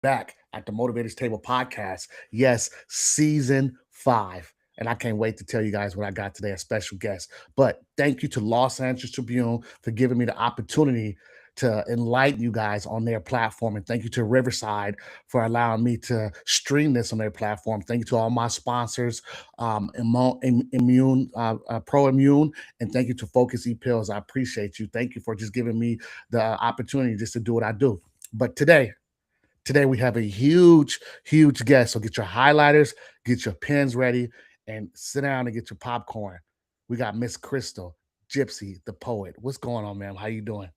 back at the Motivators Table podcast. Yes, season 5. And I can't wait to tell you guys what I got today, a special guest. But thank you to Los Angeles Tribune for giving me the opportunity to enlighten you guys on their platform. And thank you to Riverside for allowing me to stream this on their platform. Thank you to all my sponsors, Immune, Pro Immune, and thank you to Focus E Pills. I appreciate you. Thank you for just giving me the opportunity just to do what I do. But today we have a huge guest. So get your highlighters, get your pens ready, and sit down and get your popcorn. We got Miss Crystal Gypsy, the poet. What's going on, ma'am? How you doing?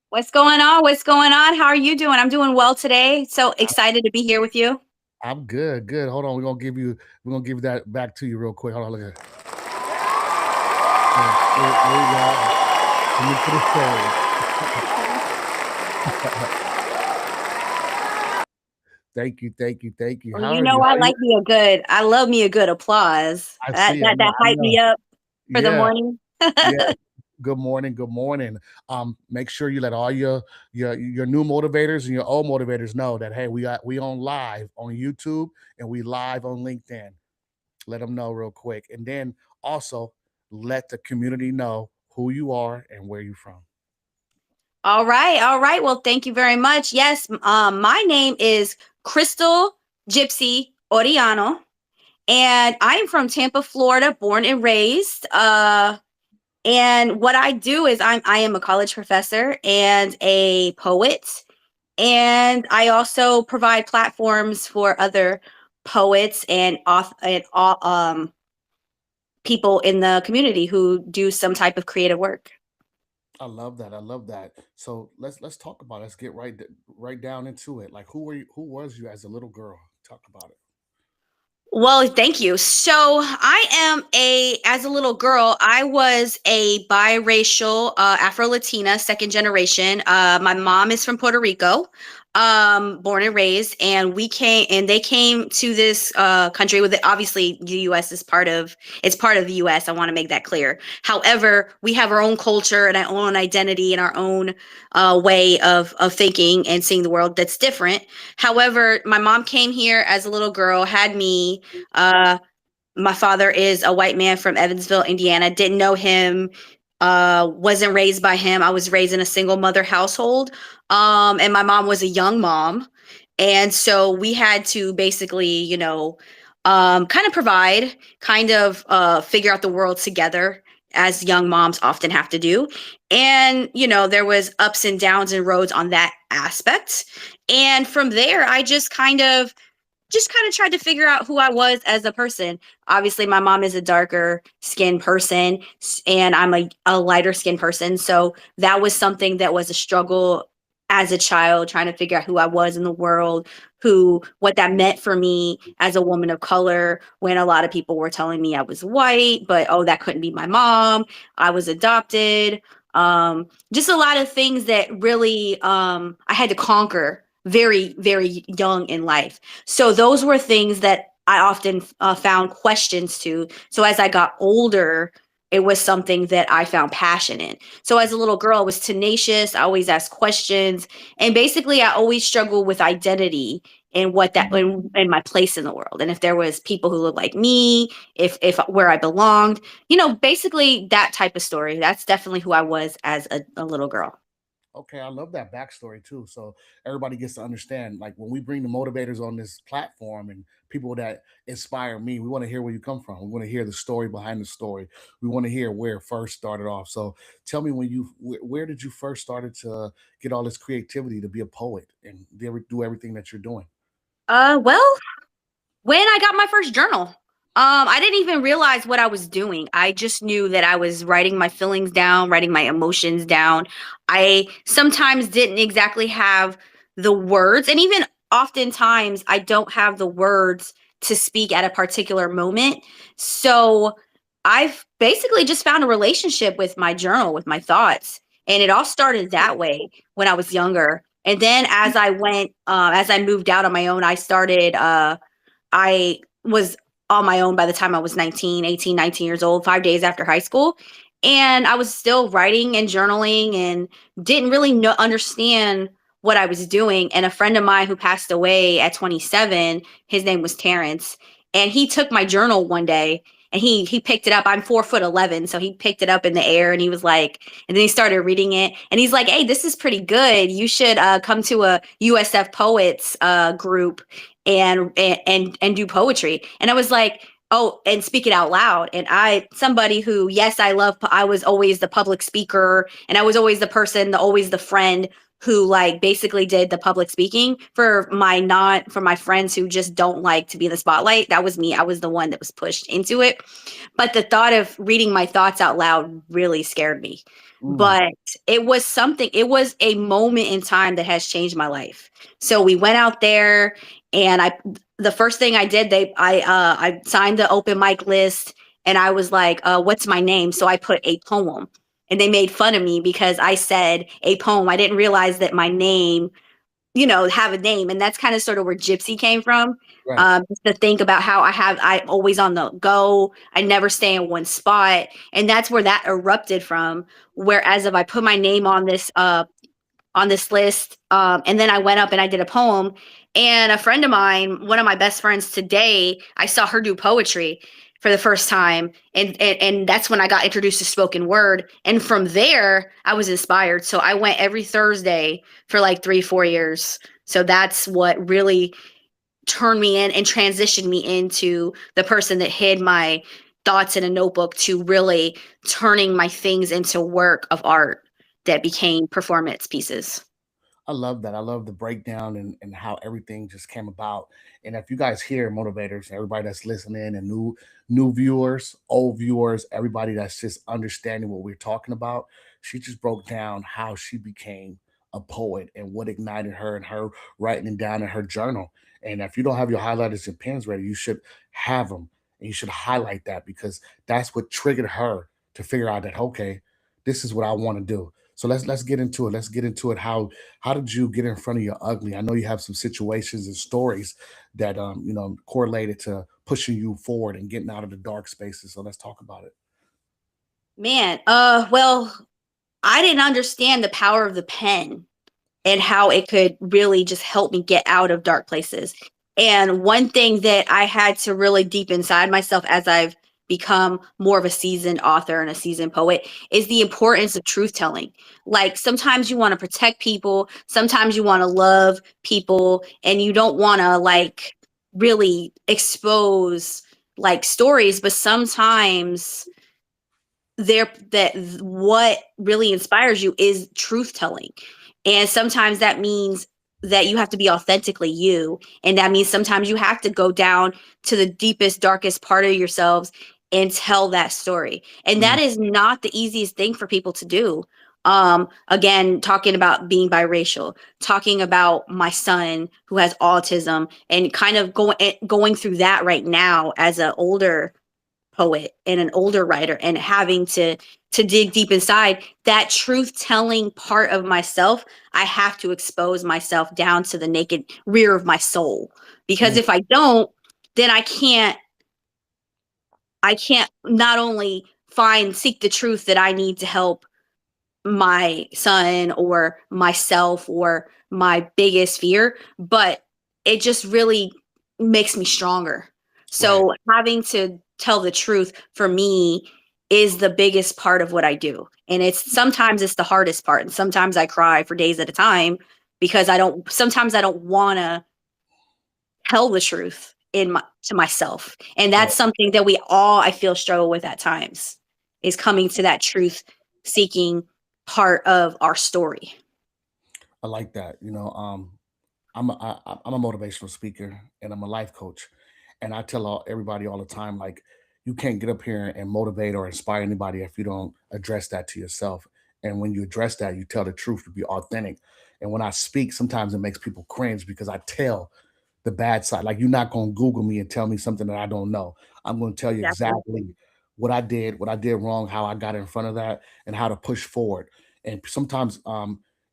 What's going on? What's going on? How are you doing? I'm doing well today. So excited to be here with you. I'm good. Hold on. We're gonna give that back to you real quick. Hold on, look at it. There we go. Come into the stage. Thank you. Well, How you are know, you? I love me a good applause. I That see. that that I hype know. me up for the Yeah, morning. yeah. Good morning. Make sure you let all your new motivators and your old motivators know that hey, we on live on YouTube and we live on LinkedIn. Let them know real quick, and then also let the community know who you are and where you're from. All right, all right. Well, thank you very much. Yes, my name is Crystal Gypsy Oriano, and I'm from Tampa, Florida, born and raised. And what I do is I am a college professor and a poet. And I also provide platforms for other poets and people in the community who do some type of creative work. I love that. I love that. So let's talk about it. Let's get right down into it. Like who was you as a little girl? Talk about it. Well, thank you. So as a little girl, I was a biracial Afro Latina, second generation. My mom is from Puerto Rico, born and raised, and they came to this country with it. Obviously, the U.S. it's part of the U.S. I want to make that clear. However, we have our own culture and our own identity and our own way of thinking and seeing the world that's different. However, my mom came here as a little girl, had me. Uh, my father is a white man from Evansville, Indiana. Didn't know him. Wasn't raised by him. I was raised in a single mother household. And my mom was a young mom. And so we had to basically, kind of provide, figure out the world together as young moms often have to do. And, there was ups and downs and roads on that aspect. And from there, I just kind of tried to figure out who I was as a person. Obviously, my mom is a darker skinned person and I'm a lighter skinned person. So that was something that was a struggle as a child, trying to figure out who I was in the world, what that meant for me as a woman of color, when a lot of people were telling me I was white, but oh, that couldn't be my mom. I was adopted. Just a lot of things that really I had to conquer very, very young in life. So those were things that I often found questions to. So as I got older, it was something that I found passion in. So as a little girl, I was tenacious. I always asked questions. And basically, I always struggled with identity and and my place in the world. And if there was people who looked like me, if where I belonged, basically that type of story. That's definitely who I was as a little girl. Okay, I love that backstory too. So everybody gets to understand. Like when we bring the motivators on this platform and people that inspire me, we want to hear where you come from. We want to hear the story behind the story. We want to hear where it first started off. So tell me where did you first started to get all this creativity to be a poet and do everything that you're doing? Well, when I got my first journal, I didn't even realize what I was doing. I just knew that I was writing my feelings down, writing my emotions down. I sometimes didn't exactly have the words, and even oftentimes I don't have the words to speak at a particular moment. So I've basically just found a relationship with my journal, with my thoughts. And it all started that way when I was younger. And then as I moved out on my own, I was on my own by the time I was 19 years old, 5 days after high school. And I was still writing and journaling and didn't really understand what I was doing. And a friend of mine who passed away at 27, his name was Terrence, and he took my journal one day and he picked it up. I'm 4'11", so he picked it up in the air and he was like, and then he started reading it and he's like, "Hey, this is pretty good. You should come to a USF Poets group and do poetry." And I was like, "Oh, and speak it out loud." And somebody who, yes, I was always the public speaker and I was always the person, always the friend who like basically did the public speaking for my friends who just don't like to be in the spotlight. That was me. I was the one that was pushed into it. But the thought of reading my thoughts out loud really scared me. Mm, But it was a moment in time that has changed my life. So we went out there and the first thing I did, I signed the open mic list and I was like, what's my name? So I put a poem and they made fun of me because I said a poem. I didn't realize that my name, have a name. And that's kind of sort of where Gypsy came from. right. Just to think about how I'm always on the go. I never stay in one spot. And that's where that erupted from. Whereas if I put my name on this list. And then I went up and I did a poem. And a friend of mine, one of my best friends today, I saw her do poetry for the first time. And that's when I got introduced to spoken word. And from there, I was inspired. So I went every Thursday for like 3-4 years. So that's what really turned me in and transitioned me into the person that hid my thoughts in a notebook to really turning my things into work of art that became performance pieces. I love that. I love the breakdown and how everything just came about. And if you guys hear motivators, everybody that's listening and new viewers, old viewers, everybody that's just understanding what we're talking about, she just broke down how she became a poet and what ignited her and her writing it down in her journal. And if you don't have your highlighters and pens ready, you should have them and you should highlight that because that's what triggered her to figure out that okay, this is what I want to do. So let's get into it. Let's get into it. How did you get in front of your ugly? I know you have some situations and stories that correlated to pushing you forward and getting out of the dark spaces. So let's talk about it. Man, well, I didn't understand the power of the pen and how it could really just help me get out of dark places. And one thing that I had to really deep inside myself as I've become more of a seasoned author and a seasoned poet is the importance of truth telling. Like sometimes you want to protect people, sometimes you want to love people, and you don't want to like really expose like stories, but sometimes there that what really inspires you is truth telling. And sometimes that means that you have to be authentically you, and that means sometimes you have to go down to the deepest darkest part of yourselves and tell that story, and Mm, that is not the easiest thing for people to do. Again, talking about being biracial, talking about my son who has autism and kind of going through that right now as an older poet and an older writer and having to dig deep inside that truth telling part of myself. I have to expose myself down to the naked rear of my soul, because mm, if I don't, then I can't not only seek the truth that I need to help my son or myself or my biggest fear, but it just really makes me stronger. right. So having to tell the truth for me is the biggest part of what I do. And sometimes it's the hardest part. And sometimes I cry for days at a time because sometimes I don't want to tell the truth to myself. And that's Right. something that we all, I feel, struggle with at times, is coming to that truth seeking part of our story. I like that. I'm a motivational speaker and I'm a life coach, and I tell everybody all the time like you can't get up here and motivate or inspire anybody if you don't address that to yourself. And when you address that, you tell the truth to be authentic. And when I speak, sometimes it makes people cringe because I tell the bad side. Like you're not going to Google me and tell me something that I don't know. I'm going to tell you Exactly. exactly what I did wrong, how I got in front of that, and how to push forward. And sometimes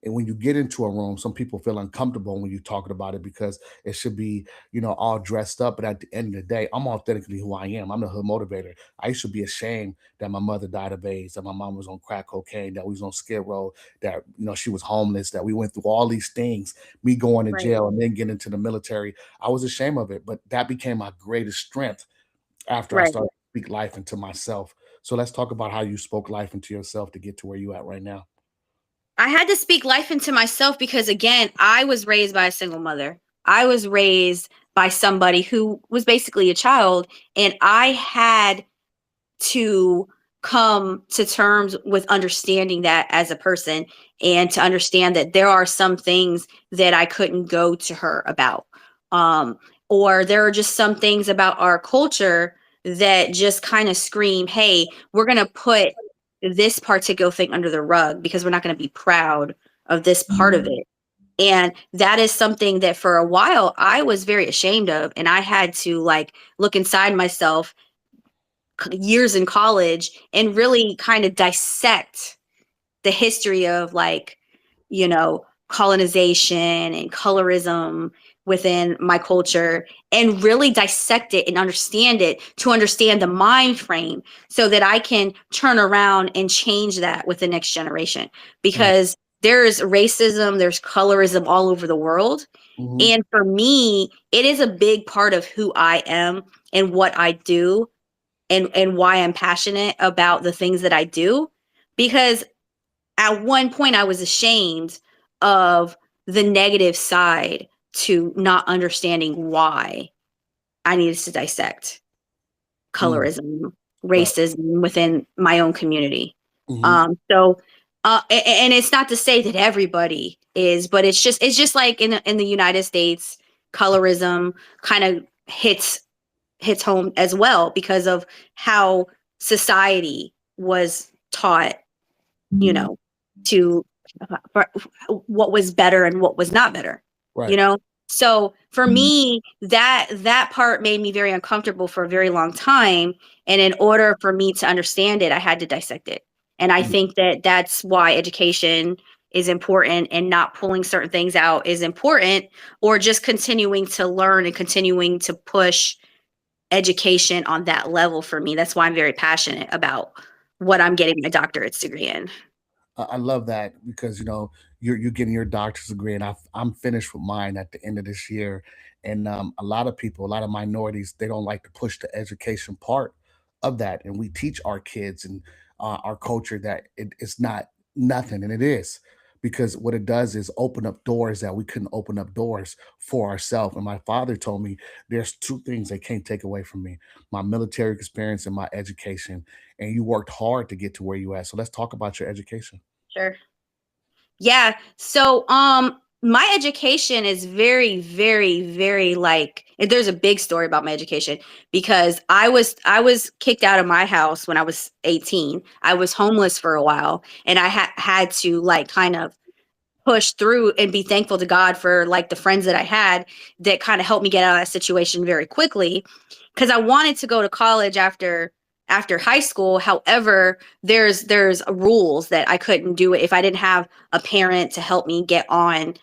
And when you get into a room, some people feel uncomfortable when you're talking about it because it should be, all dressed up. But at the end of the day, I'm authentically who I am. I'm the hood motivator. I used to be ashamed that my mother died of AIDS, that my mom was on crack cocaine, that we was on Skid Row, that she was homeless, that we went through all these things, me going to Right. jail and then getting into the military. I was ashamed of it, but that became my greatest strength after I Right. started to speak life into myself. So let's talk about how you spoke life into yourself to get to where you at right now. I had to speak life into myself because, again, I was raised by a single mother. I was raised by somebody who was basically a child, and I had to come to terms with understanding that as a person, and to understand that there are some things that I couldn't go to her about. Um, or there are just some things about our culture that just kind of scream, hey, we're going to put this particular thing under the rug because we're not going to be proud of this part of it. And that is something that for a while I was very ashamed of. And I had to like look inside myself years in college and really kind of dissect the history of like, colonization and colorism within my culture, and really dissect it and understand it to understand the mind frame so that I can turn around and change that with the next generation. Right. Because there's racism, there's colorism all over the world. Hmm. And for me, it is a big part of who I am and what I do, and why I'm passionate about the things that I do. Because at one point I was ashamed of the negative side to not understanding why I needed to dissect Mm. colorism, Right. racism within my own community. Hmm. So, and it's not to say that everybody is, but it's just like in the United States, colorism kind of hits home as well because of how society was taught, you know, to for what was better and what was not better, you Right. know? So for me, that part made me very uncomfortable for a very long time. And in order for me to understand it, I had to dissect it. And I Mm. think that that's why education is important, and not pulling certain things out is important, or just continuing to learn and continuing to push education on that level for me. That's why I'm very passionate about what I'm getting my doctorate's degree in. I love that because you're getting your doctor's degree, and I'm finished with mine at the end of this year. And a lot of people, a lot of minorities, they don't like to push the education part of that, and we teach our kids and our culture that it's not nothing, and it is, because what it does is open up doors that we couldn't open up doors for ourselves. And my father told me there's two things they can't take away from me: my military experience and my education. And you worked hard to get to where you at. So let's talk about your education. Sure. Yeah. So, my education is very, very, very like, and there's a big story about my education because I was kicked out of my house when I was 18. I was homeless for a while, and I had to like kind of push through and be thankful to God for like the friends that I had that kind of helped me get out of that situation very quickly, because I wanted to go to college after high school. However, there's rules that I couldn't do it if I didn't have a parent to help me get on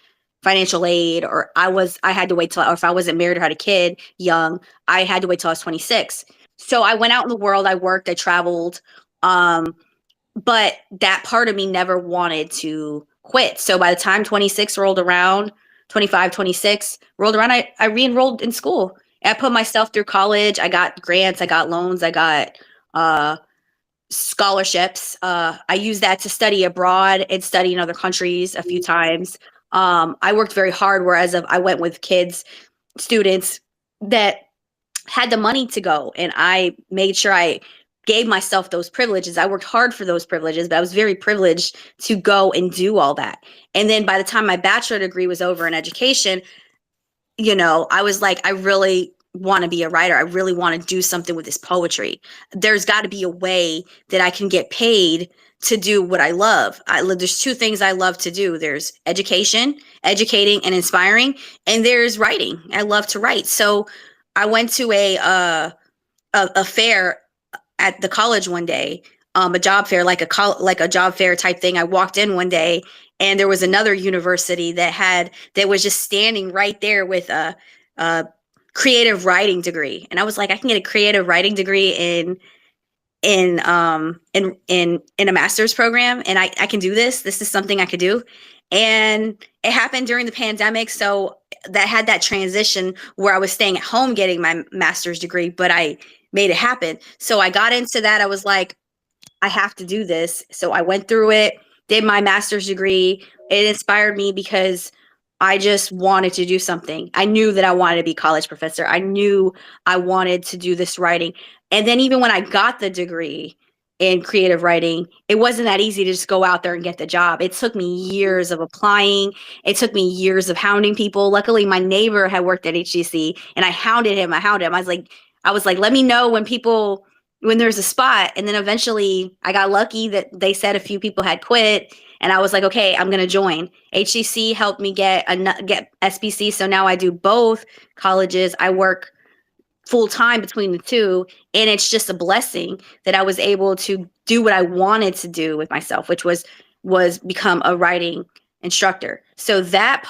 financial aid, or I had to wait till, or if I wasn't married or had a kid young, I had to wait till I was 26. So I went out in the world, I worked, I traveled, um but that part of me never wanted to quit. So by the time 26 rolled around, 25, 26 rolled around, I re-enrolled in school. I put myself through college. I got grants, I got loans, I got uh, scholarships. I used that to study abroad and study in other countries a few times. I worked very hard, whereas if I went with kids, students that had the money to go, and I made sure I gave myself those privileges. I worked hard for those privileges, but I was very privileged to go and do all that. And then by the time my bachelor degree was over in education, I was like, I really want to be a writer. I really want to do something with this poetry. There's got to be a way that I can get paid to do what I love. There's two things I love to do. There's education, educating and inspiring, and there's writing. I love to write. So I went to a fair at the college one day, a job fair, like a job fair type thing. I walked in one day, and there was another university that was just standing right there with a creative writing degree, and I was like, I can get a creative writing degree in a master's program, and I can do this. This is something I could do. And it happened during the pandemic, so that had that transition where I was staying at home getting my master's degree, but I made it happen. So I got into that. I was like, I have to do this. So I went through it, did my master's degree. It inspired me because I just wanted to do something. I knew that I wanted to be a college professor. I knew I wanted to do this writing. And then even when I got the degree in creative writing, it wasn't that easy to just go out there and get the job. It took me years of applying. It took me years of hounding people. Luckily, my neighbor had worked at HGC, and I hounded him. I was like, let me know when there's a spot. And then eventually I got lucky that they said a few people had quit, and I was like, okay, I'm going to join. HCC helped me get SBC. So now I do both colleges. I work full time between the two. And it's just a blessing that I was able to do what I wanted to do with myself, which was become a writing instructor. So that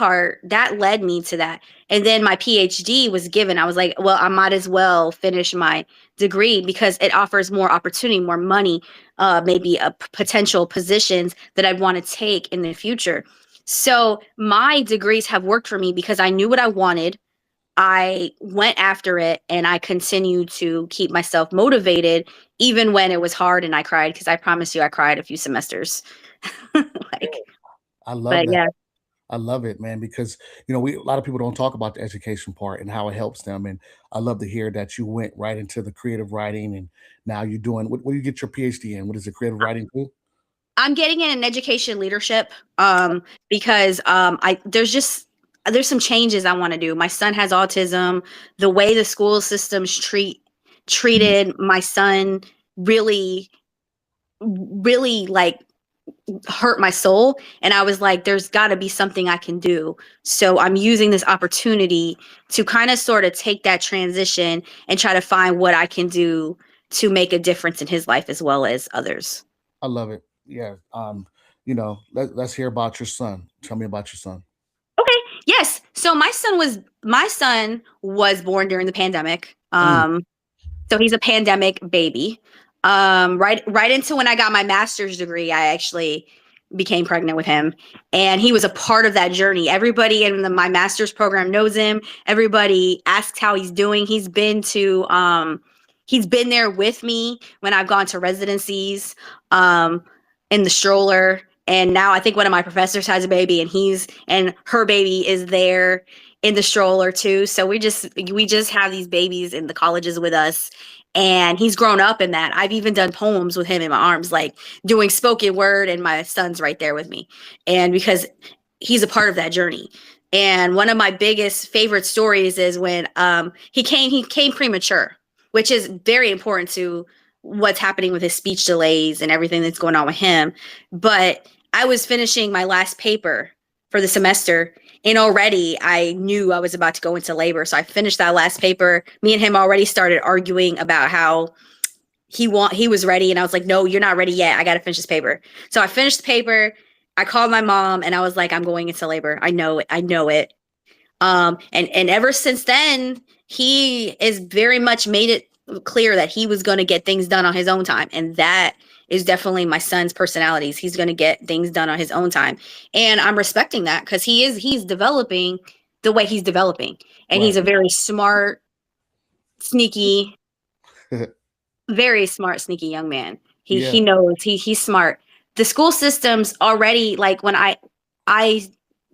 led me to that. And then my PhD was given. I was like, well, I might as well finish my degree because it offers more opportunity, more money, maybe a potential positions that I'd want to take in the future. So my degrees have worked for me because I knew what I wanted. I went after it, and I continued to keep myself motivated even when it was hard and I cried, because I promise you I cried a few semesters. Like, I love but that. yeah. I love it, man, because a lot of people don't talk about the education part and how it helps them. And I love to hear that you went right into the creative writing, and now you're doing what do you get your PhD in? What is it, creative writing too? I'm getting in education leadership, because I there's some changes I want to do. My son has autism. The way the school systems treated my son really, really like hurt my soul. And I was like, there's got to be something I can do. So I'm using this opportunity to kind of sort of take that transition and try to find what I can do to make a difference in his life as well as others. I love it. Yeah. Let's hear about your son. Tell me about your son. Okay. Yes. So my son was born during the pandemic. Mm, So he's a pandemic baby. Right into when I got my master's degree, I actually became pregnant with him, and he was a part of that journey. Everybody in my master's program knows him. Everybody asks how he's doing. He's been there with me when I've gone to residencies, um, in the stroller. And now I think one of my professors has a baby, and her baby is there in the stroller too. So we just have these babies in the colleges with us, and he's grown up in that. I've even done poems with him in my arms, like doing spoken word, and my son's right there with me. And because he's a part of that journey. And one of my biggest favorite stories is when he came premature, which is very important to what's happening with his speech delays and everything that's going on with him. But I was finishing my last paper for the semester, and already I knew I was about to go into labor. So I finished that last paper. Me and him already started arguing about how he was ready, and I was like, no, you're not ready yet. I got to finish this paper. So I finished the paper. I called my mom, and I was like, I'm going into labor. I know it. I know it. And ever since then, he is very much made it clear that he was going to get things done on his own time, and that is definitely my son's personalities. He's going to get things done on his own time, and I'm respecting that because he's developing the way he's developing, and right. he's a very smart, sneaky, very smart, sneaky young man. He Yeah. he knows he's smart. The school systems already, like when I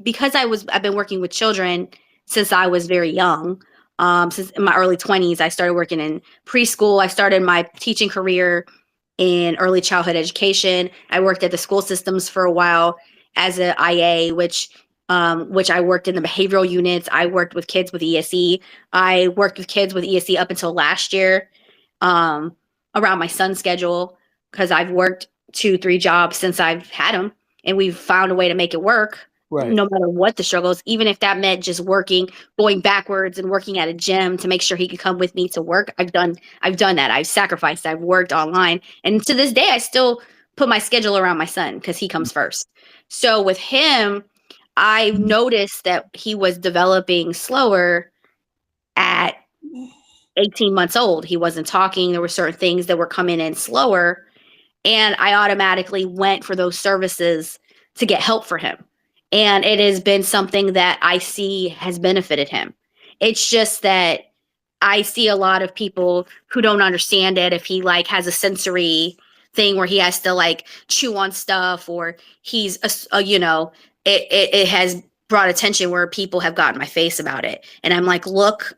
because I've been working with children since I was very young. Since in my early 20s, I started working in preschool. I started my teaching career in early childhood education. I worked at the school systems for a while as an IA, which I worked in the behavioral units. I worked with kids with ESE. I worked with kids with ESE up until last year, um, around my son's schedule, because I've worked 2, 3 jobs since I've had him, and we've found a way to make it work. Right. no matter what the struggles, even if that meant just working, going backwards and working at a gym to make sure he could come with me to work. I've done that. I've sacrificed. I've worked online. And to this day I still put my schedule around my son because he comes first. So with him, I've noticed that he was developing slower at 18 months old. He wasn't talking. There were certain things that were coming in slower. And I automatically went for those services to get help for him. And it has been something that I see has benefited him. It's just that I see a lot of people who don't understand it. If he like has a sensory thing where he has to like chew on stuff, or he's it has brought attention where people have gotten my face about it. And I'm like, look,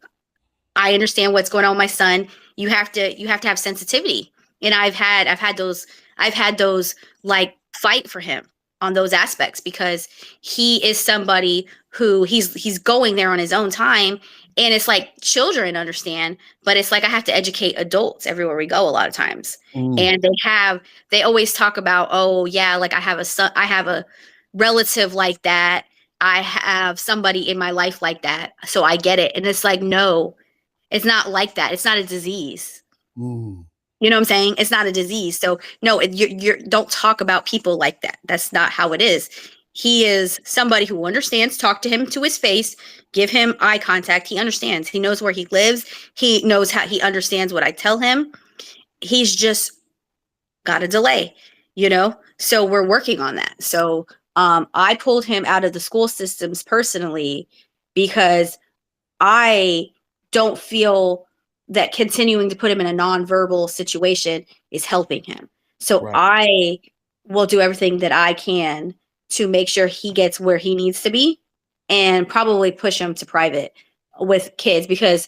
I understand what's going on with my son. You have to have sensitivity. And I've had those like fight for him on those aspects, because he is somebody who he's going there on his own time. And it's like children understand, but it's like I have to educate adults everywhere we go a lot of times. Mm. And they always talk about, oh yeah, like I have a son, I have a relative like that. I have somebody in my life like that. So I get it. And it's like, no, it's not like that. It's not a disease. Mm. You know what I'm saying? It's not a disease. So no, you're don't talk about people like that. That's not how it is. He is somebody who understands. Talk to him to his face. Give him eye contact. He understands. He knows where he lives. He knows how. He understands what I tell him. He's just got a delay. So we're working on that. So I pulled him out of the school systems personally because I don't feel that continuing to put him in a nonverbal situation is helping him. So Right. I will do everything that I can to make sure he gets where he needs to be, and probably push him to private with kids, because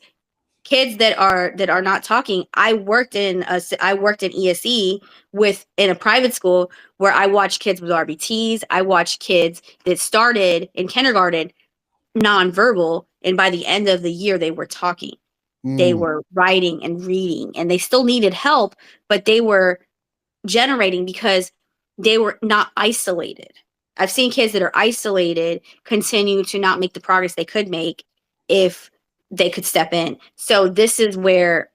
kids that are not talking. I worked in ESE with in a private school where I watched kids with RBTs. I watched kids that started in kindergarten nonverbal, and by the end of the year they were talking. They Mm. were writing and reading, and they still needed help, but they were generating because they were not isolated. I've seen kids that are isolated continue to not make the progress they could make if they could step in. So this is where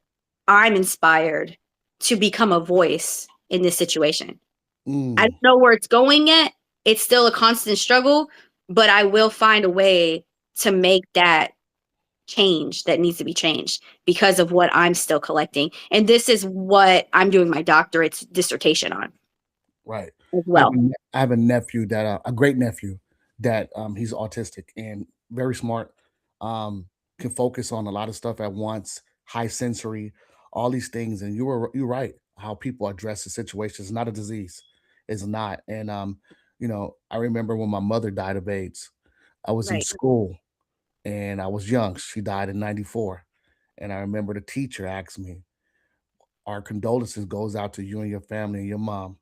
I'm inspired to become a voice in this situation. I Mm. don't know where it's going yet. It's still a constant struggle, but I will find a way to make that change that needs to be changed because of what I'm still collecting. And this is what I'm doing my doctorate's dissertation on Right. as I have well. I have a nephew that a great nephew that he's autistic and very smart. Can focus on a lot of stuff at once, high sensory, all these things. And you're right. How people address the situation is not a disease. It's not. And I remember when my mother died of AIDS. I was in Right. school and I was young. She died in '94. And I remember the teacher asked me, our condolences goes out to you and your family and your mom,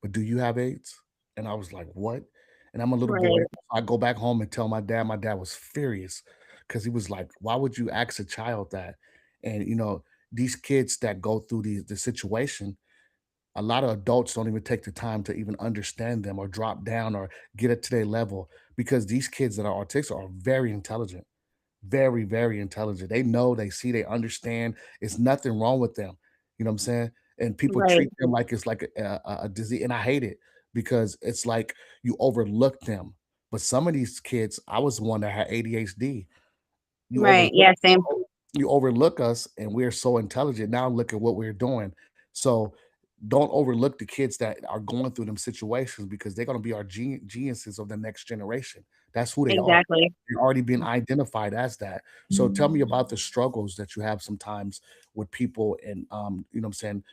but do you have AIDS? And I was like, what? And I'm a little boy. Right. I go back home and tell my dad. My dad was furious because he was like, why would you ask a child that? And these kids that go through the situation, a lot of adults don't even take the time to even understand them or drop down or get it to their level, because these kids that are autistic are very intelligent, very, very intelligent. They know, they see, they understand. It's nothing wrong with them. You know what I'm saying? And people Right. treat them like it's like a disease. And I hate it because it's like you overlook them. But some of these kids, I was the one that had ADHD. You Right. overlook Yeah, same. you overlook us, and we're so intelligent. Now look at what we're doing. So don't overlook the kids that are going through them situations, because they're going to be our geniuses of the next generation. That's who they are. Exactly. They're already being identified as that. So tell me about the struggles that you have sometimes with people and what I'm saying,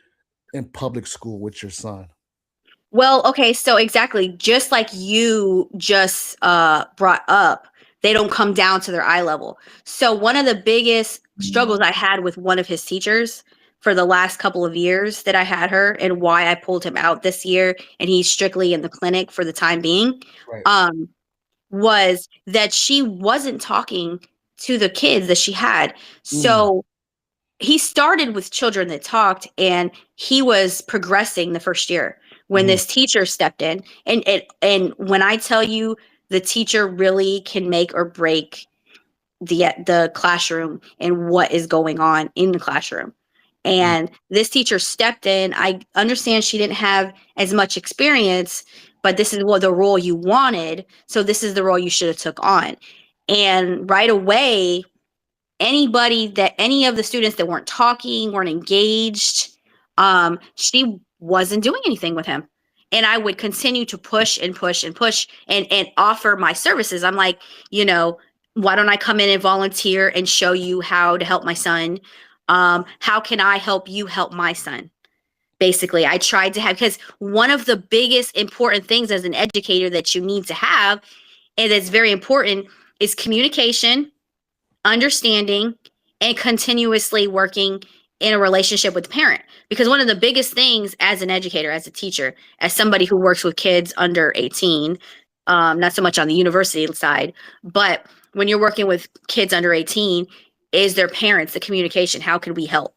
in public school with your son. Well, okay, so exactly, just like you just brought up, they don't come down to their eye level. So one of the biggest struggles I had with one of his teachers for the last couple of years that I had her, and why I pulled him out this year and he's strictly in the clinic for the time being, Right. um, was that she wasn't talking to the kids that she had. Mm, So he started with children that talked, and he was progressing the first year when mm, this teacher stepped in. And when I tell you, the teacher really can make or break the classroom and what is going on in the classroom. Mm, And this teacher stepped in. I understand she didn't have as much experience, but this is what the role you wanted. So this is the role you should have took on. And right away, any of the students that weren't talking, weren't engaged, she wasn't doing anything with him. And I would continue to push and push and push and offer my services. I'm like, you know, why don't I come in and volunteer and show you how to help my son? How can I help you help my son? Basically, I tried to have, because one of the biggest important things as an educator that you need to have, and that's very important, is communication, understanding, and continuously working in a relationship with the parent. Because one of the biggest things as an educator, as a teacher, as somebody who works with kids under 18, not so much on the university side, but when you're working with kids under 18, is their parents, the communication. How can we help?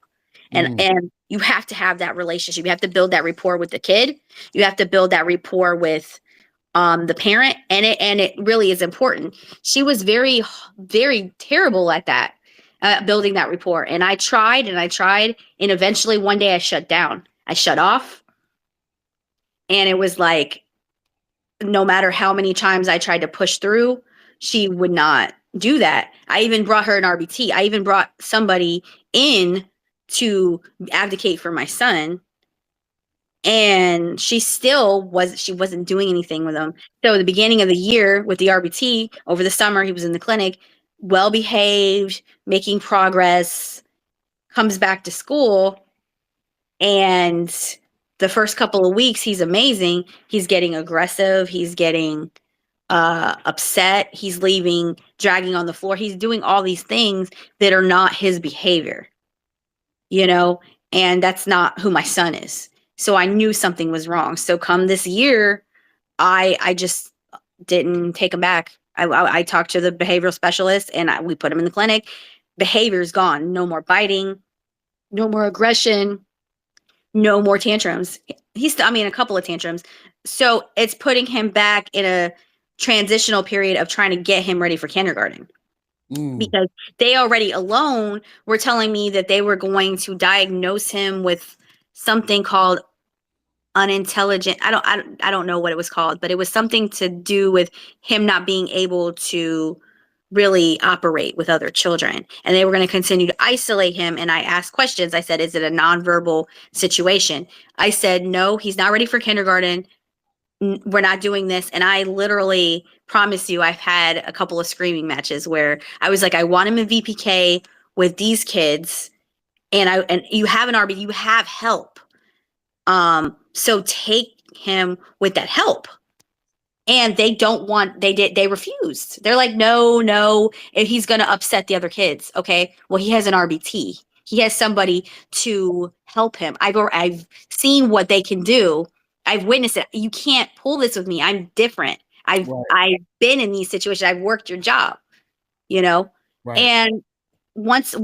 mm, And you have to have that relationship. You have to build that rapport with the kid. You have to build that rapport with the parent, and it really is important. She was very terrible at that, building that rapport. And I tried and I tried, and eventually one day I shut down. I shut off, and it was like no matter how many times I tried to push through, she would not do that. I even brought her an RBT. I even brought somebody in to advocate for my son, and she wasn't doing anything with him. So at the beginning of the year with the RBT, over the summer he was in the clinic, well behaved, making progress, comes back to school, and the first couple of weeks he's amazing. He's getting aggressive, he's getting upset, he's leaving, dragging on the floor, he's doing all these things that are not his behavior, you know, and that's not who my son is. So I knew something was wrong. So come this year, I just didn't take him back. I talked to the behavioral specialist, and we put him in the clinic. Behavior's gone. No more biting, no more aggression, no more tantrums. I mean, a couple of tantrums. So it's putting him back in a transitional period of trying to get him ready for kindergarten, mm. because they already alone were telling me that they were going to diagnose him with something called unintelligent. I don't know what it was called, but it was something to do with him not being able to really operate with other children, and they were going to continue to isolate him. And I asked questions. I said, is it a nonverbal situation? I said, no, he's not ready for kindergarten. We're not doing this. And I literally promise you, I've had a couple of screaming matches where I was like, I want him in VPK with these kids, and you have an RB, you have help. So take him with that help. And they refused. They're like, no, if he's going to upset the other kids. Okay. Well, he has an RBT. He has somebody to help him. I've seen what they can do. I've witnessed it. You can't pull this with me. I'm different. Right, I've been in these situations. I've worked your job, you know? right. And once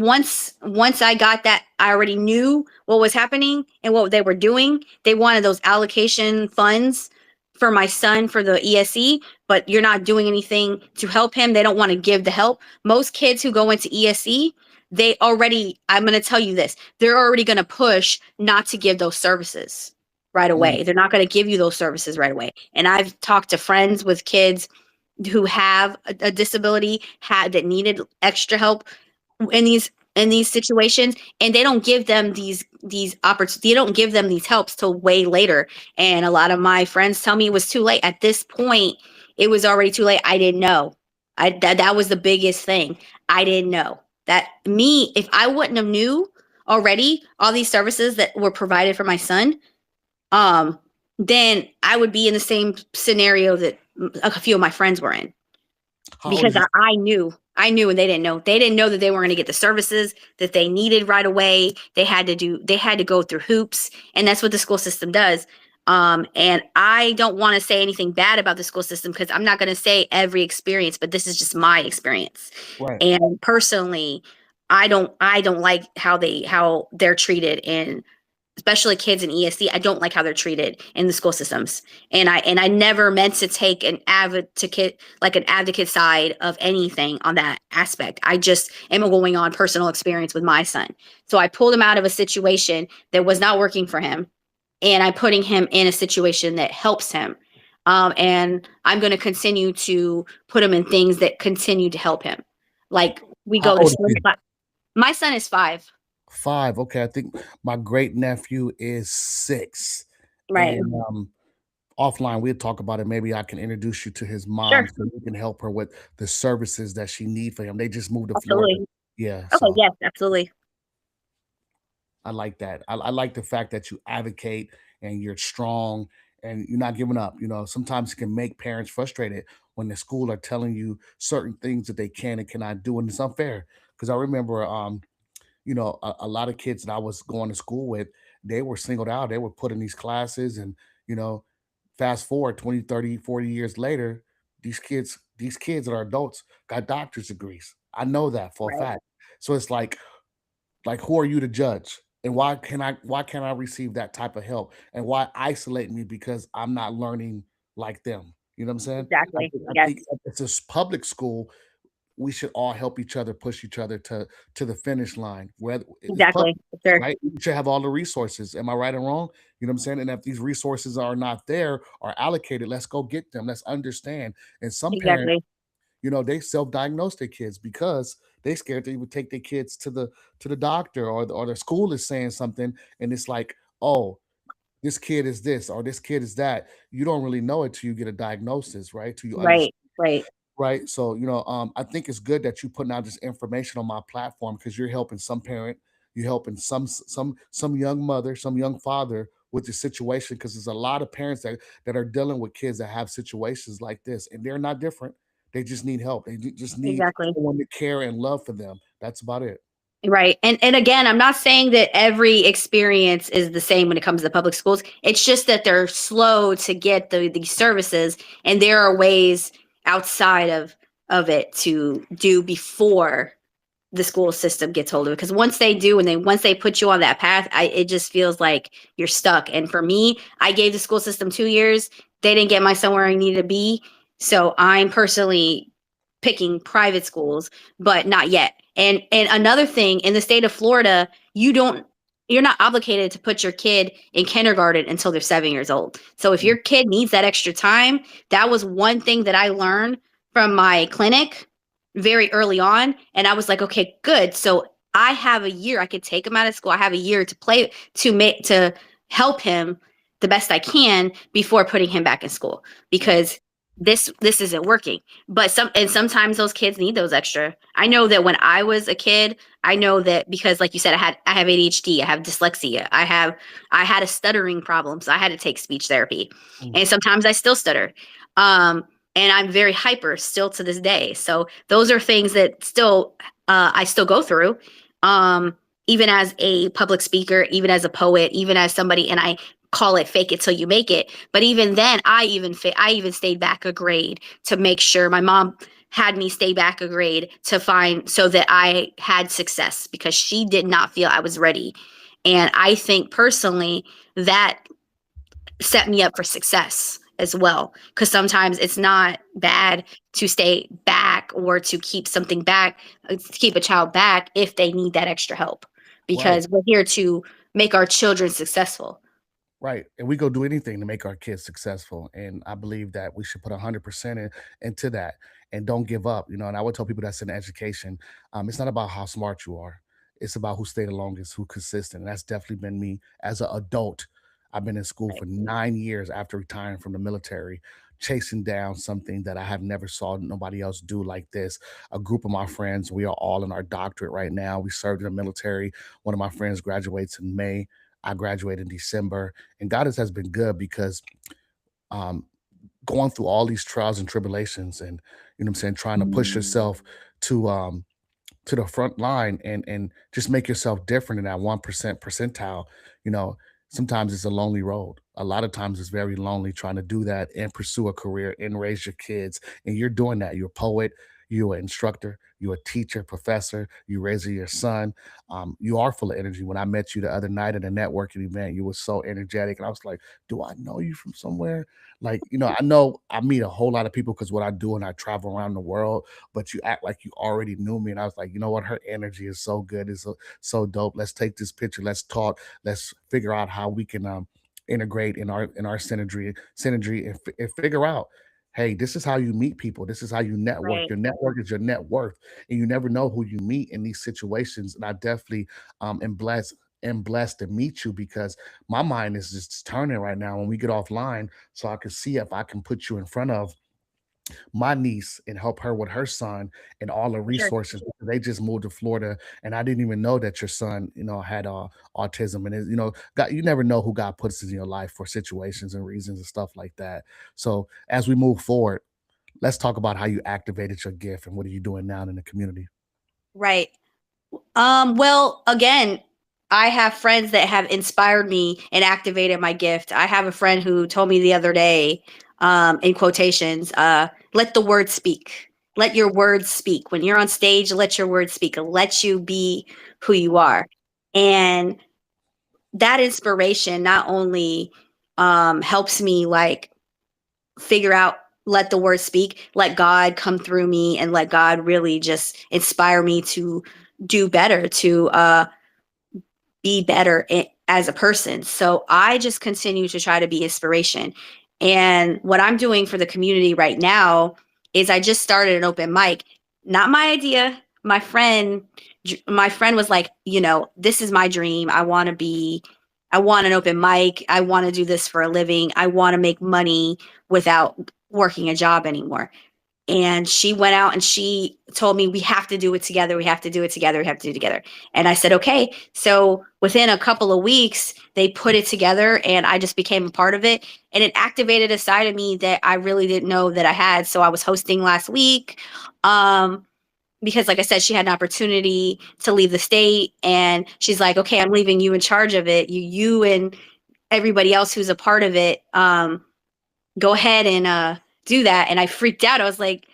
I got that, I already knew what was happening and what they were doing. They wanted those allocation funds for my son for the ESE, but you're not doing anything to help him. They don't want to give the help. Most kids who go into ESE, I'm going to tell you this, they're already going to push not to give those services right Mm, away. They're not going to give you those services right away. And I've talked to friends with kids who have a disability, that needed extra help in these situations, and they don't give them these opportunities. They don't give them these helps till way later. And a lot of my friends tell me it was too late. At this point, it was already too late. I didn't know. That was the biggest thing. I didn't know that. Me, if I wouldn't have knew already all these services that were provided for my son, then I would be in the same scenario that a few of my friends were in, how old because is your I knew, and they didn't know. They didn't know that they weren't going to get the services that they needed right away. They had to go through hoops, and that's what the school system does. And I don't want to say anything bad about the school system, because I'm not going to say every experience, but this is just my experience. right? And personally, I don't like how they're treated. And especially kids in ESC, I don't like how they're treated in the school systems. And I never meant to take an advocate side of anything on that aspect. I just am going on personal experience with my son. So I pulled him out of a situation that was not working for him, and I'm putting him in a situation that helps him. And I'm going to continue to put him in things that continue to help him. Like we How go to old is swim he? class. My son is 5. 5. Okay, I think my great nephew is 6. Right. And offline, we'll talk about it. Maybe I can introduce you to his mom Sure. so you can help her with the services that she need for him. They just moved to Florida. Absolutely. Yeah, Okay. so Yes. Absolutely. I like that. I like the fact that you advocate and you're strong and you're not giving up. Sometimes it can make parents frustrated when the school are telling you certain things that they can and cannot do, and it's unfair. Because I remember, a lot of kids that I was going to school with, they were singled out. They were put in these classes, and you know, fast forward 20, 30, 40 years later, these kids that are adults got doctor's degrees. I know that for a Right. fact. So it's like who are you to judge? And why can't I receive that type of help? And why isolate me because I'm not learning like them? You know what I'm saying? I Exactly. think I Yes. think if it's a public school, we should all help each other, push each other to the finish line. Whether it's Exactly. public, For sure. right? We should have all the resources. Am I right or wrong? You know what I'm saying? And if these resources are not there or allocated, let's go get them. Let's understand. And some parents, Exactly. they self-diagnose their kids because they scared they would take their kids to the doctor, or the school is saying something, and it's like, oh, this kid is this or this kid is that. You don't really know it till you get a diagnosis, right? Till you understand. Right. Right. Right. So, I think it's good that you putting out this information on my platform because you're helping some parent, you're helping some young mother, some young father with the situation. Because there's a lot of parents that are dealing with kids that have situations like this, and they're not different. They just need help. They just need Exactly. someone to care and love for them. That's about it. Right. And again, I'm not saying that every experience is the same when it comes to public schools. It's just that they're slow to get these services, and there are ways outside of it to do before the school system gets hold of it. Because once they do, and once they put you on that path, it just feels like you're stuck. And for me, I gave the school system 2 years. They didn't get my son where I needed to be. So I'm personally picking private schools, but not yet. And another thing, in the state of Florida, you're not obligated to put your kid in kindergarten until they're 7 years old. So if Mm. your kid needs that extra time, that was one thing that I learned from my clinic very early on. And I was like, okay, good. So I have a year. I could take him out of school. I have a year to play to help him the best I can before putting him back in school, because this isn't working. But sometimes those kids need those extra. I know that when I was a kid, I know that because, like you said, I have ADHD, I have dyslexia, I had a stuttering problem, so I had to take speech therapy, Mm. and sometimes I still stutter. Um, and I'm very hyper still to this day. So those are things that I still go through. Um, Even as a public speaker, even as a poet, even as somebody, and I call it fake it till you make it. But even then, I even stayed back a grade to make sure. My mom had me stay back a grade to find so that I had success, because she did not feel I was ready. And I think personally that set me up for success as well, because sometimes it's not bad to stay back or to keep something back, to keep a child back if they need that extra help, Right. because we're here to make our children successful. Right. And we go do anything to make our kids successful. And I believe that we should put 100% into that and don't give up. And I would tell people that's in education. It's not about how smart you are, it's about who stayed the longest, who consistent. And that's definitely been me as an adult. I've been in school Right. for 9 years after retiring from the military, chasing down something that I have never saw nobody else do like this. A group of my friends, we are all in our doctorate right now. We served in the military. One of my friends graduates in May. I graduated in December, and God has been good because um, going through all these trials and tribulations, and what I'm saying, trying to push yourself to um, to the front line and just make yourself different in that 1% percentile. You know, Sometimes it's a lonely road. A lot of times it's very lonely trying to do that and pursue a career and raise your kids. And you're doing that. You're a poet. You're an instructor, you're a teacher, professor, you raising your son. You are full of energy. When I met you the other night at a networking event, you were so energetic. And I was like, do I know you from somewhere? Like, I know I meet a whole lot of people because what I do and I travel around the world, but you act like you already knew me. And I was like, you know what? Her energy is so good. It's so dope. Let's take this picture. Let's talk. Let's figure out how we can integrate in our synergy and figure out, hey, this is how you meet people. This is how you network. Right. Your network is your net worth, and you never know who you meet in these situations. And I definitely am blessed to meet you because my mind is just turning right now when we get offline, so I can see if I can put you in front of my niece and help her with her son and all the Sure. resources. They just moved to Florida, and I didn't even know that your son, had autism. And God, you never know who God puts in your life for situations and reasons and stuff like that. So as we move forward, let's talk about how you activated your gift and what are you doing now in the community. Right. Well, again, I have friends that have inspired me and activated my gift. I have a friend who told me the other day, in quotations, let the words speak. Let your words speak. When you're on stage, let your words speak. Let you be who you are. And that inspiration not only helps me like figure out, let the word speak, let God come through me and let God really just inspire me to do better, to be better as a person. So I just continue to try to be inspiration. And what I'm doing for the community right now is I just started an open mic. Not my idea. My friend was like, this is my dream. I want an open mic. I want to do this for a living. I want to make money without working a job anymore. And she went out and she told me, we have to do it together. We have to do it together. We have to do it together. And I said, okay. So within a couple of weeks, they put it together and I just became a part of it. And it activated a side of me that I really didn't know that I had. So I was hosting last week. Because like I said, she had an opportunity to leave the state and she's like, okay, I'm leaving you in charge of it. You and everybody else who's a part of it. Go ahead and do that. And I freaked out. I was like,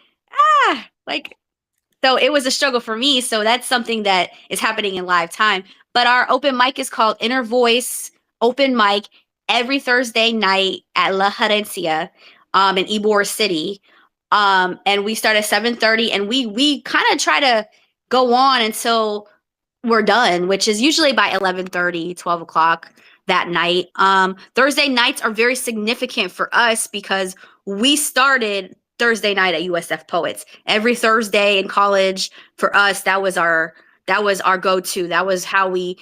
so it was a struggle for me. So that's something that is happening in live time. But our open mic is called Inner Voice Open Mic every Thursday night at La Herencia in Ybor City. And we start at 7:30 and we kind of try to go on until we're done, which is usually by 11:30, 12 o'clock that night. Thursday nights are very significant for us because we started Thursday night at USF Poets. Every Thursday in college for us, that was our go-to. That was how we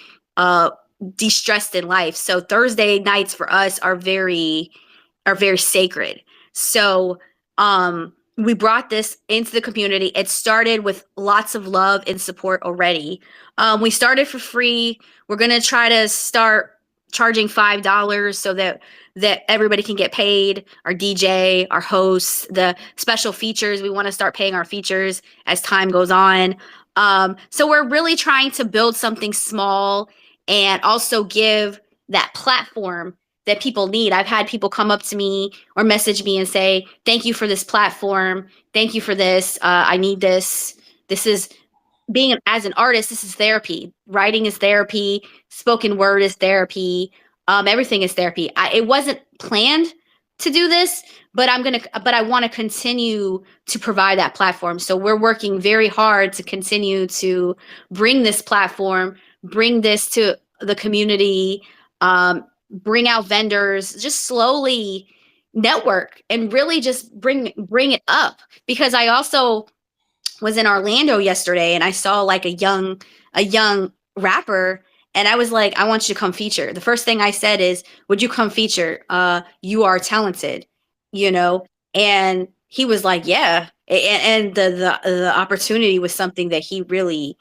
de-stressed in life. So Thursday nights for us are very sacred. So we brought this into the community. It started with lots of love and support already. We started for free. We're gonna try to start charging $5 so that everybody can get paid. Our DJ, our hosts, the special features. We want to start paying our features as time goes on. So we're really trying to build something small and also give that platform that people need. I've had people come up to me or message me and say, thank you for this platform. Thank you for this. I need this. This is being as an artist, this is therapy. Writing is therapy. Spoken word is therapy. Everything is therapy. It wasn't planned to do this, but I want to continue to provide that platform. So we're working very hard to continue to bring this platform, bring this to the community, bring out vendors, just slowly network and really just bring it up. Because I also was in Orlando yesterday and I saw like a young rapper and I was like, I want you to come feature. The first thing I said is, would you come feature? You are talented, you know? And he was like, yeah. And the opportunity was something that he really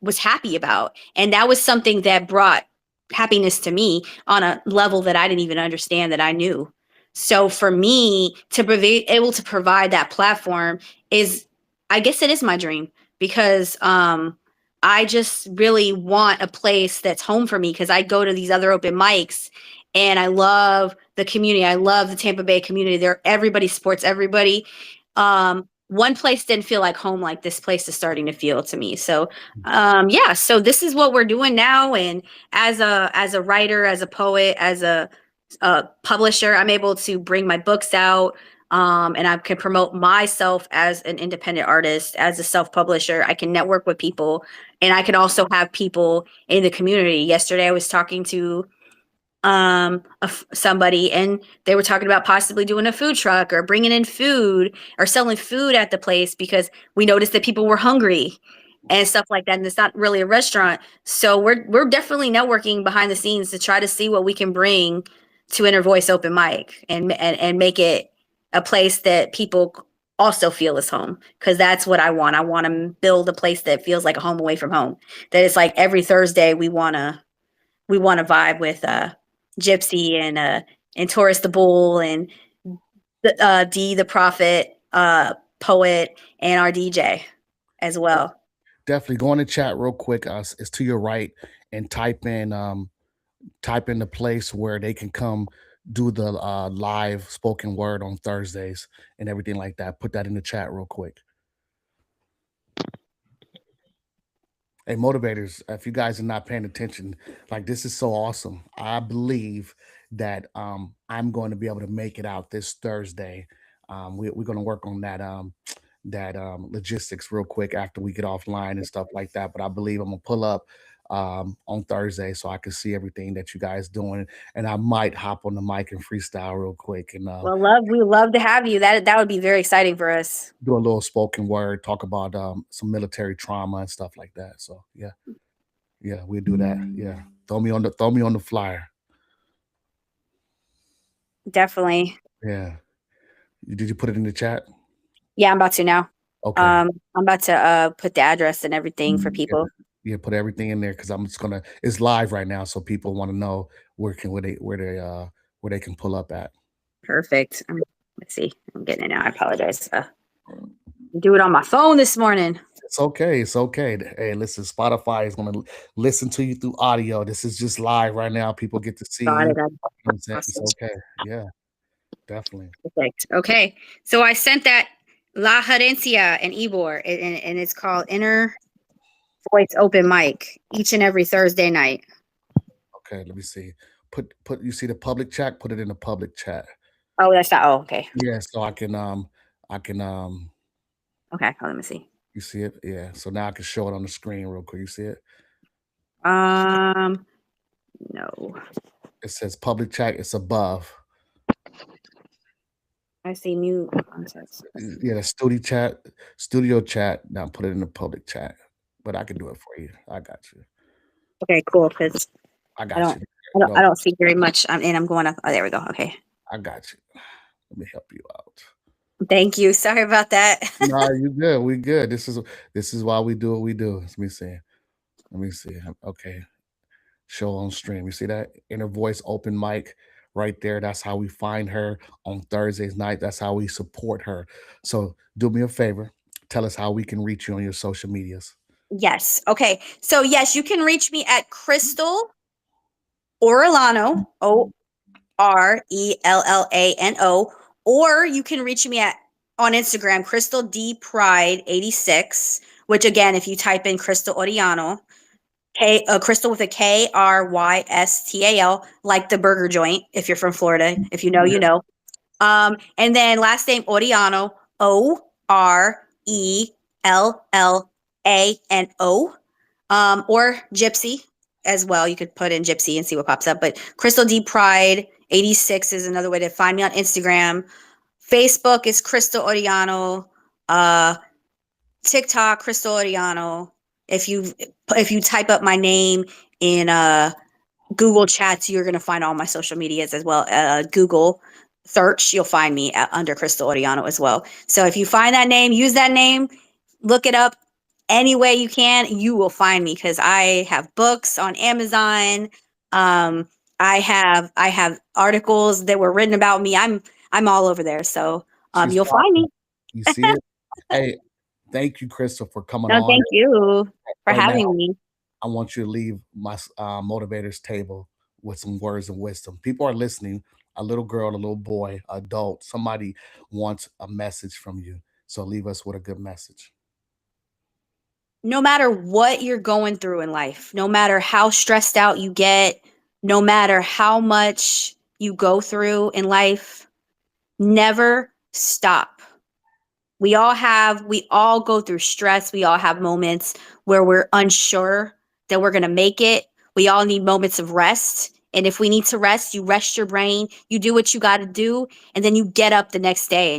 was happy about. And that was something that brought happiness to me on a level that I didn't even understand that I knew. So for me to be able to provide that platform is, I guess it is my dream because I just really want a place that's home for me because I go to these other open mics and I love the community. I love the Tampa Bay community. Everybody supports everybody. one place didn't feel like home like this place is starting to feel to me. So yeah, so this is what we're doing now. And as a writer, as a poet, as a publisher, I'm able to bring my books out, and I can promote myself as an independent artist, as a self-publisher. I can network with people, and I can also have people in the community. Yesterday I was talking to somebody, and they were talking about possibly doing a food truck or bringing in food or selling food at the place, because we noticed that people were hungry and stuff like that, and it's not really a restaurant. So we're definitely networking behind the scenes to try to see what we can bring to Inner Voice Open Mic, and make it a place that people also feel is home, because that's what I want to build a place that feels like a home away from home, that it's like every Thursday we want to vibe with Gypsy and Taurus the Bull and D the Prophet, poet, and our DJ as well. Definitely go in the chat real quick. It's to your right, and type in the place where they can come do the live spoken word on Thursdays and everything like that. Put that in the chat real quick. Hey, motivators, if you guys are not paying attention, like this is so awesome. I believe that I'm going to be able to make it out this Thursday. We're going to work on that logistics real quick after we get offline and stuff like that. But I believe I'm gonna pull up on Thursday so I can see everything that you guys doing, and I might hop on the mic and freestyle real quick and Well, we love to have you. That would be very exciting for us. do a little spoken word, talk about some military trauma and stuff like that. So yeah, yeah, we'll do that. Yeah, throw me on the flyer. Definitely. Yeah, did you put it in the chat? Yeah, I'm about to now. Okay. I'm about to put the address and everything for Yeah, people. yeah, put everything in there because I'm just gonna. It's live right now, so people want to know where they can pull up at. Perfect. Let's see. I'm getting it now. I apologize. Do it on my phone this morning. It's okay. It's okay. Hey, listen, Spotify is gonna listen to you through audio. This is just live right now. People get to see you. Got You it. know what I'm saying? It's Awesome. okay. Yeah, definitely. Perfect. Okay. So I sent that La Herencia and Ybor, and it's called Inner Voice Open Mic each and every Thursday night. Okay, let me see. Put you see the public chat, put it in the public chat. Oh, that's not. Oh, okay. Yeah, so I can Okay. Let me see. you see it? Yeah. So now I can show it on the screen real quick. You see it? Um, no. It says public chat, it's above. I see new contacts. Yeah, the studio chat. Now put it in the public chat. But I can do it for you. I got you. Okay, cool. Because I I got don't, you. I don't, I No, don't see very much. And I'm going up. Oh, there we go. Okay. I got you. Let me help you out. Thank you. Sorry about that. No, you good. We good. This is why we do what we do. Let me see. Let me see. Okay. Show on stream. You see that? Inner voice open mic right there. That's how we find her on Thursdays night. That's how we support her. So do me a favor. Tell us how we can reach you on your social medias. Yes. Okay. So yes, you can reach me at Crystal Orellano, Orellano, or you can reach me at on Instagram, Crystal D Pride 86. Which again, if you type in Crystal Oriano, Crystal with a Krystal, like the burger joint. If you're from Florida, if you know, you know. And then last name Oriano, Orellano, or Gypsy as well. You could put in Gypsy and see what pops up. But Crystal D Pride 86 is another way to find me on Instagram. Facebook is Crystal Oriano. TikTok, Crystal Oriano. If you type up my name in Google Chats, you're gonna find all my social medias as well. Google search, you'll find me under Crystal Oriano as well. So if you find that name, use that name, look it up any way you can, you will find me because I have books on Amazon. Um, I have articles that were written about me. I'm all over there. So She's you'll find popping. me. You see it? Hey, thank you, Crystal, for coming No, on. thank you for Right now, having me. I want you to leave my motivators table with some words of wisdom. People are listening. A little girl, a little boy, adult, somebody wants a message from you. So leave us with a good message. No matter what you're going through in life, no matter how stressed out you get, no matter how much you go through in life, never stop. We all go through stress. We all have moments where we're unsure that we're going to make it. We all need moments of rest. And if we need to rest, you rest your brain, you do what you got to do, and then you get up the next day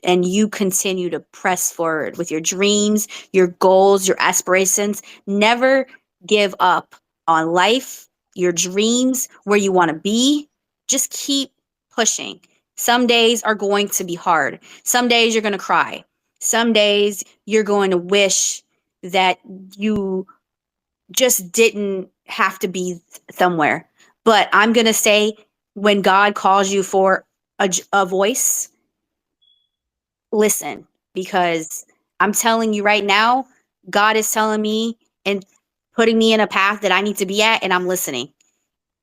and you continue to press forward with your dreams, your goals, your aspirations. Never give up on life, your dreams, where you want to be. Just keep pushing. Some days are going to be hard. Some days you're going to cry. Some days you're going to wish that you just didn't have to be somewhere. But I'm going to say, when God calls you for a voice, listen, because I'm telling you right now, God is telling me and putting me in a path that I need to be at, and I'm listening.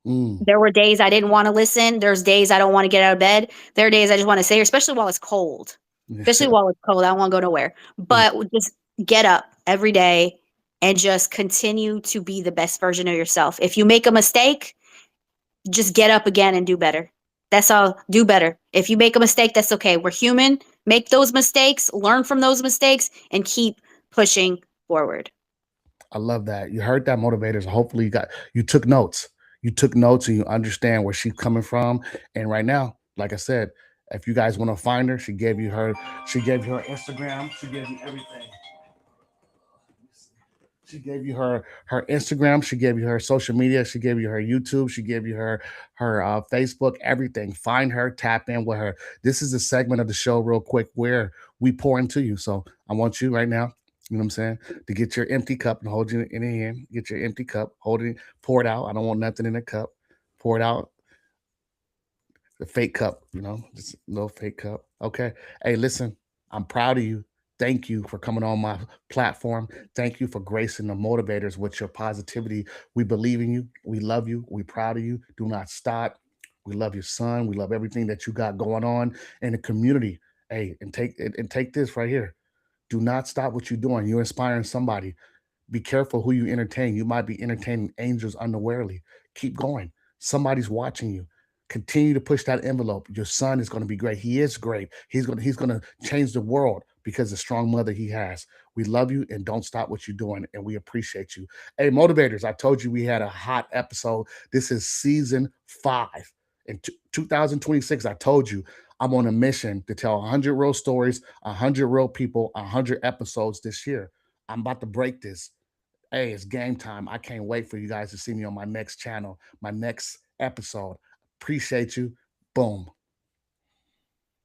Mm. There were days I didn't want to listen. There's days I don't want to get out of bed. There are days I just want to stay here, especially while it's cold. Especially while it's cold, I don't want to go nowhere. But just get up every day and just continue to be the best version of yourself. If you make a mistake, just get up again and do better. That's all. Do better. If you make a mistake, that's okay. We're human. Make those mistakes, learn from those mistakes, and keep pushing forward. I love that. You heard that, motivators. Hopefully you took notes. You took notes and you understand where she's coming from. And right now, like I said, if you guys want to find her, she gave you her Instagram, she gave you everything. She gave you her Instagram. She gave you her social media. She gave you her YouTube. She gave you her Facebook. Everything. Find her. Tap in with her. This is a segment of the show, real quick, where we pour into you. So I want you right now. You know what I'm saying? To get your empty cup and hold it in your hand. Get your empty cup. Hold it. Pour it out. I don't want nothing in the cup. Pour it out. The fake cup. Just a little fake cup. Okay. Hey, listen. I'm proud of you. Thank you for coming on my platform. Thank you for gracing the motivators with your positivity. We believe in you. We love you. We proud of you. Do not stop. We love your son. We love everything that you got going on in the community. Hey, and take this right here. Do not stop what you're doing. You're inspiring somebody. Be careful who you entertain. You might be entertaining angels unawarely. Keep going. Somebody's watching you. Continue to push that envelope. Your son is going to be great. He is great. He's going to change the world because of the strong mother he has. We love you and don't stop what you're doing. And we appreciate you. Hey, motivators, I told you we had a hot episode. This is season 5. In 2026, I told you I'm on a mission to tell 100 real stories, 100 real people, 100 episodes this year. I'm about to break this. Hey, it's game time. I can't wait for you guys to see me on my next channel, my next episode. Appreciate you. Boom.